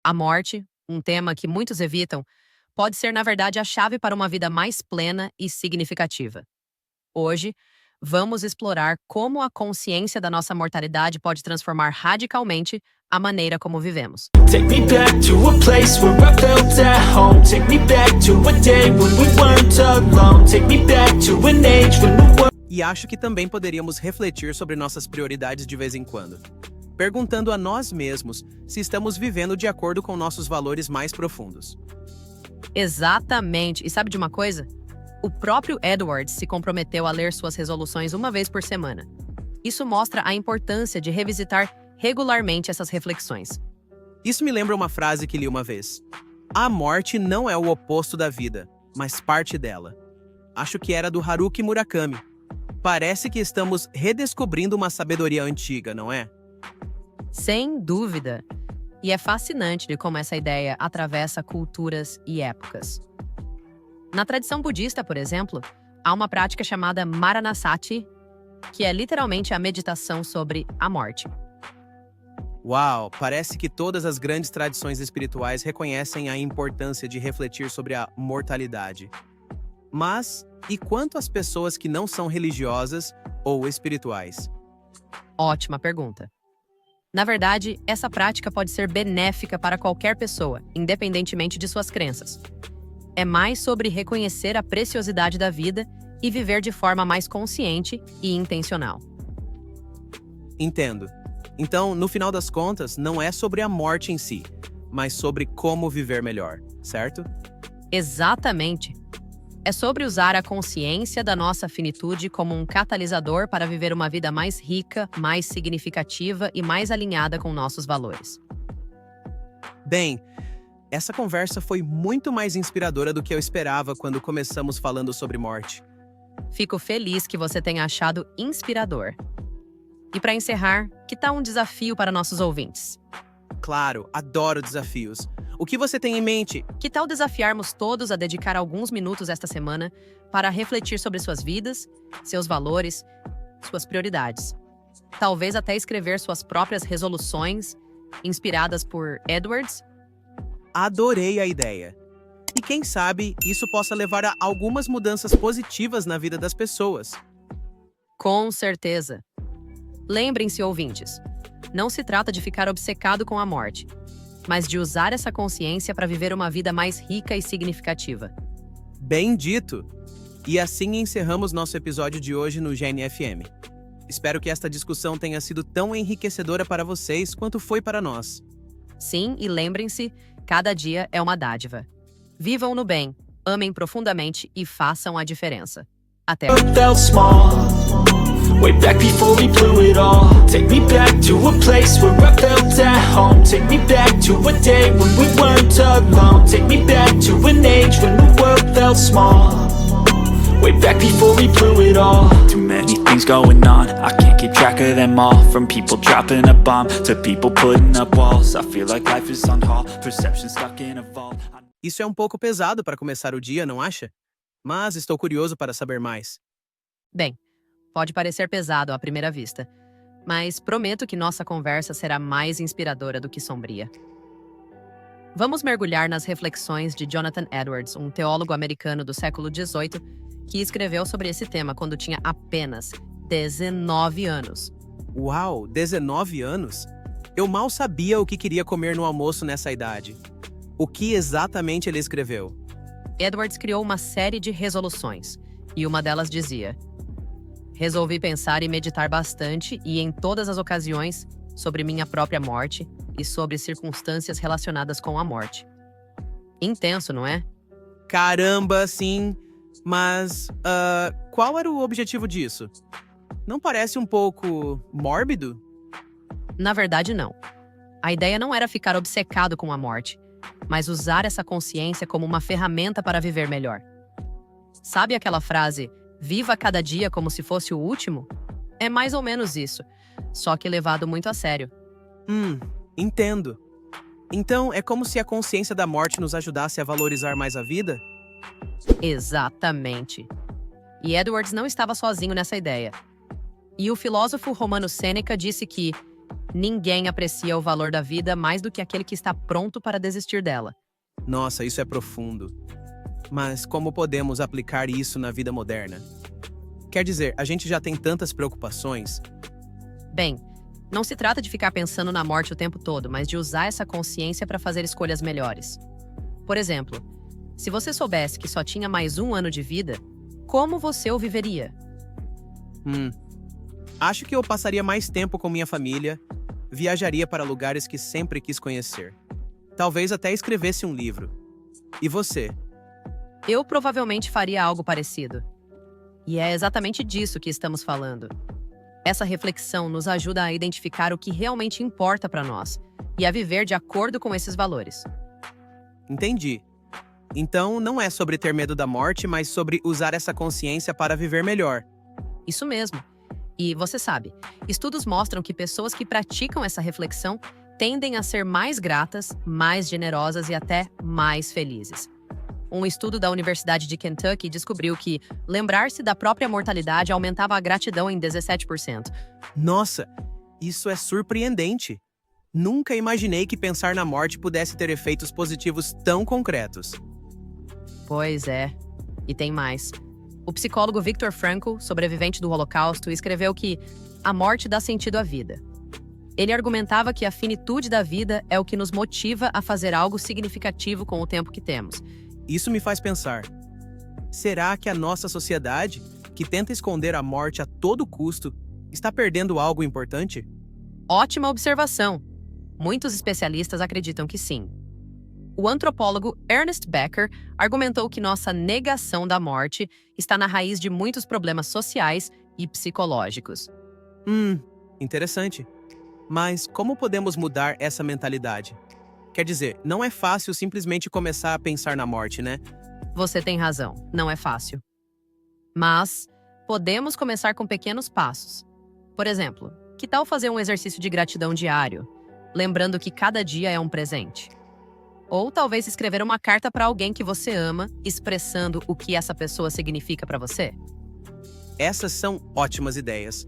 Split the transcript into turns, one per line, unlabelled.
A morte, um tema que muitos evitam, pode ser, na verdade, a chave para uma vida mais plena e significativa. Hoje, vamos explorar como a consciência da nossa mortalidade pode transformar radicalmente a maneira como vivemos.
Take me back to a place where I felt at home. Take me back to a day when we weren't alone. Take me back to an age when the world...
E acho que também poderíamos refletir sobre nossas prioridades de vez em quando, perguntando a nós mesmos se estamos vivendo de acordo com nossos valores mais profundos.
Exatamente. E sabe de uma coisa? O próprio Edwards se comprometeu a ler suas resoluções uma vez por semana. Isso mostra a importância de revisitar regularmente essas reflexões.
Isso me lembra uma frase que li uma vez. A morte não é o oposto da vida, mas parte dela. Acho que era do Haruki Murakami. Parece que estamos redescobrindo uma sabedoria antiga, não é?
Sem dúvida. E é fascinante de como essa ideia atravessa culturas e épocas. Na tradição budista, por exemplo, há uma prática chamada Maranasati, que é literalmente a meditação sobre a morte.
Uau, parece que todas as grandes tradições espirituais reconhecem a importância de refletir sobre a mortalidade. Mas, e quanto às pessoas que não são religiosas ou espirituais?
Ótima pergunta. Na verdade, essa prática pode ser benéfica para qualquer pessoa, independentemente de suas crenças. É mais sobre reconhecer a preciosidade da vida e viver de forma mais consciente e intencional.
Entendo. Então, no final das contas, não é sobre a morte em si, mas sobre como viver melhor, certo?
Exatamente. É sobre usar a consciência da nossa finitude como um catalisador para viver uma vida mais rica, mais significativa e mais alinhada com nossos valores.
Bem, essa conversa foi muito mais inspiradora do que eu esperava quando começamos falando sobre morte.
Fico feliz que você tenha achado inspirador. E para encerrar, que tal um desafio para nossos ouvintes?
Claro, adoro desafios. O que você tem em mente?
Que tal desafiarmos todos a dedicar alguns minutos esta semana para refletir sobre suas vidas, seus valores, suas prioridades? Talvez até escrever suas próprias resoluções, inspiradas por Edwards?
Adorei a ideia. E quem sabe isso possa levar a algumas mudanças positivas na vida das pessoas.
Com certeza. Lembrem-se, ouvintes, não se trata de ficar obcecado com a morte, mas de usar essa consciência para viver uma vida mais rica e significativa.
Bem dito! E assim encerramos nosso episódio de hoje no GNFM. Espero que esta discussão tenha sido tão enriquecedora para vocês quanto foi para nós.
Sim, e lembrem-se, cada dia é uma dádiva. Vivam no bem, amem profundamente e façam a diferença. Até mais.
felt small. Way back before we blew it all. Take me back to a place where I felt at home. Take me back to a day when we weren't alone. Take me back to an age when the world felt small. Way back before we blew it all. Too many things going on, I can't keep track of them all. From people dropping a bomb to people putting up walls. I feel like life is on hold, perception stuck in a vault.
Isso é um pouco pesado para começar o dia, não acha? Mas estou curioso para saber mais.
Bem, pode parecer pesado à primeira vista, mas prometo que nossa conversa será mais inspiradora do que sombria. Vamos mergulhar nas reflexões de Jonathan Edwards, um teólogo americano do século XVIII, que escreveu sobre esse tema quando tinha apenas 19 anos.
Uau, 19 anos? Eu mal sabia o que queria comer no almoço nessa idade. O que exatamente ele escreveu?
Edwards criou uma série de resoluções, e uma delas dizia: resolvi pensar e meditar bastante e em todas as ocasiões sobre minha própria morte e sobre circunstâncias relacionadas com a morte. Intenso, não é?
Caramba, sim. Mas, qual era o objetivo disso? Não parece um pouco mórbido?
Na verdade, não. A ideia não era ficar obcecado com a morte, mas usar essa consciência como uma ferramenta para viver melhor. Sabe aquela frase, viva cada dia como se fosse o último? É mais ou menos isso, só que levado muito a sério.
Entendo. Então, é como se a consciência da morte nos ajudasse a valorizar mais a vida?
Exatamente. E Edwards não estava sozinho nessa ideia. E o filósofo romano Sêneca disse que Ninguém aprecia o valor da vida mais do que aquele que está pronto para desistir dela.
Nossa, isso é profundo. Mas como podemos aplicar isso na vida moderna? Quer dizer, a gente já tem tantas preocupações.
Bem, não se trata de ficar pensando na morte o tempo todo, mas de usar essa consciência para fazer escolhas melhores. Por exemplo, se você soubesse que só tinha mais um ano de vida, como você o viveria?
Acho que eu passaria mais tempo com minha família, viajaria para lugares que sempre quis conhecer. Talvez até escrevesse um livro. E você?
Eu provavelmente faria algo parecido. E é exatamente disso que estamos falando. Essa reflexão nos ajuda a identificar o que realmente importa para nós e a viver de acordo com esses valores.
Entendi. Então, não é sobre ter medo da morte, mas sobre usar essa consciência para viver melhor.
Isso mesmo. E você sabe, estudos mostram que pessoas que praticam essa reflexão tendem a ser mais gratas, mais generosas e até mais felizes. Um estudo da Universidade de Kentucky descobriu que lembrar-se da própria mortalidade aumentava a gratidão em 17%.
Nossa, isso é surpreendente. Nunca imaginei que pensar na morte pudesse ter efeitos positivos tão concretos.
Pois é. E tem mais. O psicólogo Viktor Frankl, sobrevivente do Holocausto, escreveu que a morte dá sentido à vida. Ele argumentava que a finitude da vida é o que nos motiva a fazer algo significativo com o tempo que temos.
Isso me faz pensar. Será que a nossa sociedade, que tenta esconder a morte a todo custo, está perdendo algo importante?
Ótima observação. Muitos especialistas acreditam que sim. O antropólogo Ernest Becker argumentou que nossa negação da morte está na raiz de muitos problemas sociais e psicológicos.
Interessante. Mas como podemos mudar essa mentalidade? Quer dizer, não é fácil simplesmente começar a pensar na morte, né?
Você tem razão, não é fácil. Mas podemos começar com pequenos passos. Por exemplo, que tal fazer um exercício de gratidão diário, lembrando que cada dia é um presente? Ou talvez escrever uma carta para alguém que você ama, expressando o que essa pessoa significa para você?
Essas são ótimas ideias.